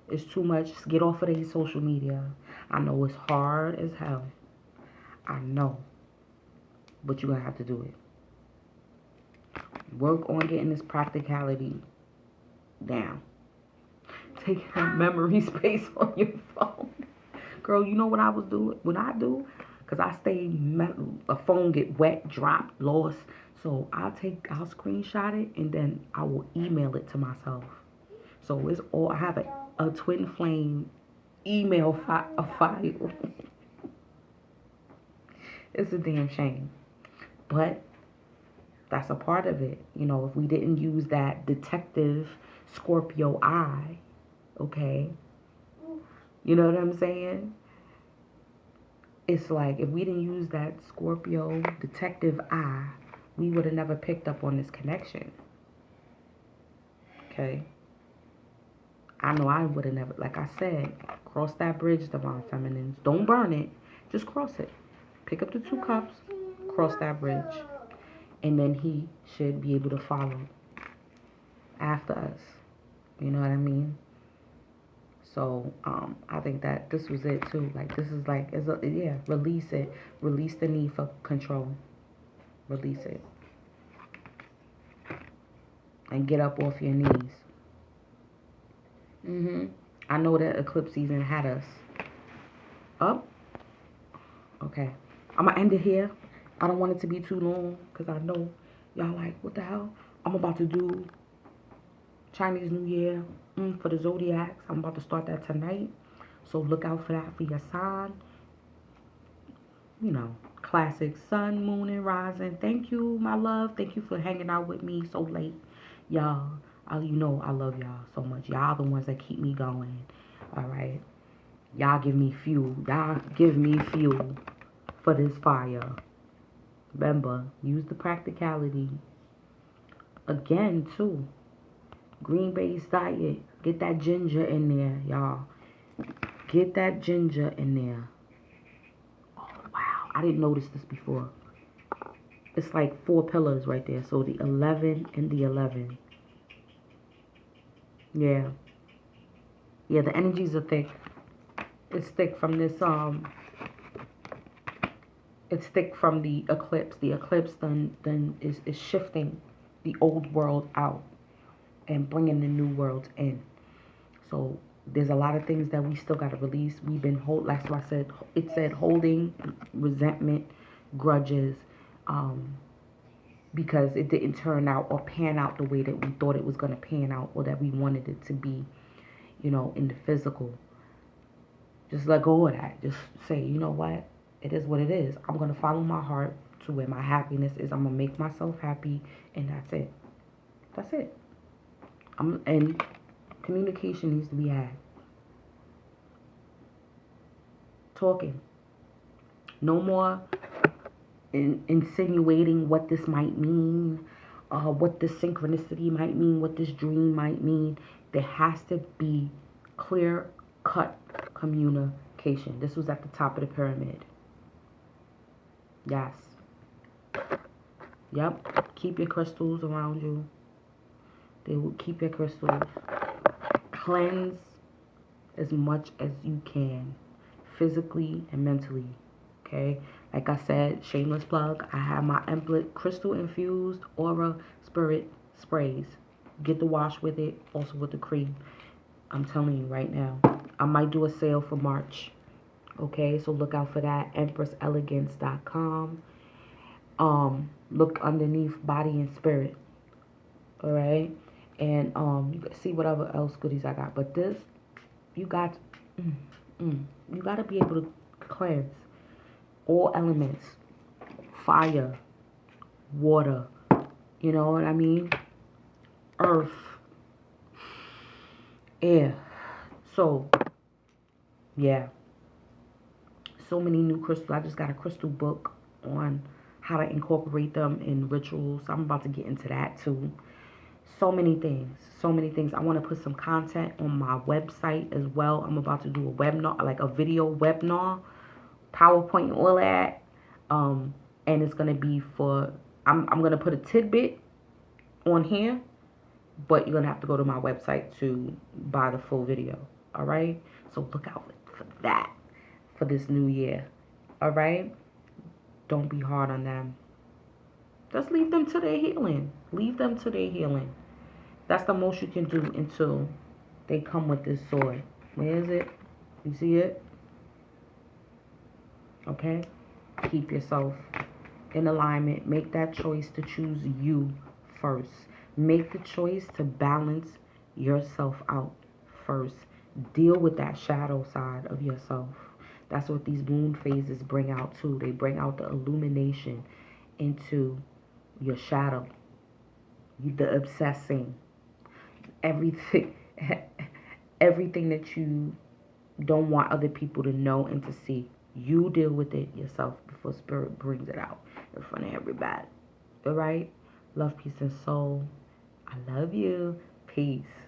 It's too much. Get off of these social media. I know it's hard as hell. I know. But you're going to have to do it. Work on getting this practicality down. Taking up memory space on your phone. Girl, you know what I was doing? What I do? Because I stay, a phone get wet, dropped, lost. So I'll screenshot it and then I will email it to myself. So it's all, I have a twin flame email file. It's a damn shame. But that's a part of it. You know, if we didn't use that detective Scorpio eye, Okay? You know what I'm saying? It's like if we didn't use that Scorpio detective eye, we would have never picked up on this connection. Okay? I know I would have never, like I said, cross that bridge, divine feminines. Don't burn it. Just cross it. Pick up the 2 cups, cross that bridge. And then he should be able to follow after us. You know what I mean? So I think that this was it too. Like this is like, release it. Release the need for control. Release it. And get up off your knees. I know that eclipse season had us up. Okay. I'm going to end it here. I don't want it to be too long because I know y'all like, what the hell? I'm about to do Chinese New Year for the zodiacs. I'm about to start that tonight. So look out for that for your sign. You know, classic sun, moon, and rising. Thank you, my love. Thank you for hanging out with me so late. Y'all, you know I love y'all so much. Y'all the ones that keep me going. All right. Y'all give me fuel. Y'all give me fuel for this fire. Remember, use the practicality. Again, too. Green-based diet. Get that ginger in there, y'all. Get that ginger in there. Oh, wow. I didn't notice this before. It's like 4 pillars right there. So the 11 and the 11. Yeah. Yeah, the energies are thick. It's thick from this, it's thick from the eclipse. The eclipse then is shifting the old world out and bringing the new world in. So there's a lot of things that we still got to release. We've been that's why I said, it said holding resentment, grudges, because it didn't turn out or pan out the way that we thought it was going to pan out or that we wanted it to be, you know, in the physical. Just let go of that. Just say, you know what? It is what it is. I'm going to follow my heart to where my happiness is. I'm going to make myself happy, and that's it. That's it. And communication needs to be had. Talking. No more insinuating what this might mean, what this synchronicity might mean, what this dream might mean. There has to be clear-cut communication. This was at the top of the pyramid. Yes. Yep. Keep your crystals around you. They will keep your crystals. Cleanse as much as you can, physically and mentally. Okay? Like I said, shameless plug, I have my Emplet crystal infused aura spirit sprays. Get the wash with it, also with the cream. I'm telling you right now. I might do a sale for March. Okay, so look out for that. EmpressElegance.com. Look underneath body and spirit. Alright? And you can see whatever else goodies I got. But this, you got you gotta be able to cleanse all elements. Fire, water, you know what I mean? Earth, air. So yeah. So many new crystals. I just got a crystal book on how to incorporate them in rituals. I'm about to get into that too. So many things. So many things. I want to put some content on my website as well. I'm about to do a webinar, like a video webinar, PowerPoint, all that. And it's going to be for, I'm going to put a tidbit on here, but you're going to have to go to my website to buy the full video. All right? So look out for that for this new year. All right? Don't be hard on them. Just leave them to their healing. Leave them to their healing. That's the most you can do until they come with this sword. Where is it? You see it? Okay? Keep yourself in alignment. Make that choice to choose you first. Make the choice to balance yourself out first. Deal with that shadow side of yourself. That's what these moon phases bring out too. They bring out the illumination into your shadow. The obsessing. Everything. Everything that you don't want other people to know and to see, you deal with it yourself before spirit brings it out in front of everybody. All right? Love, peace, and soul. I love you. Peace.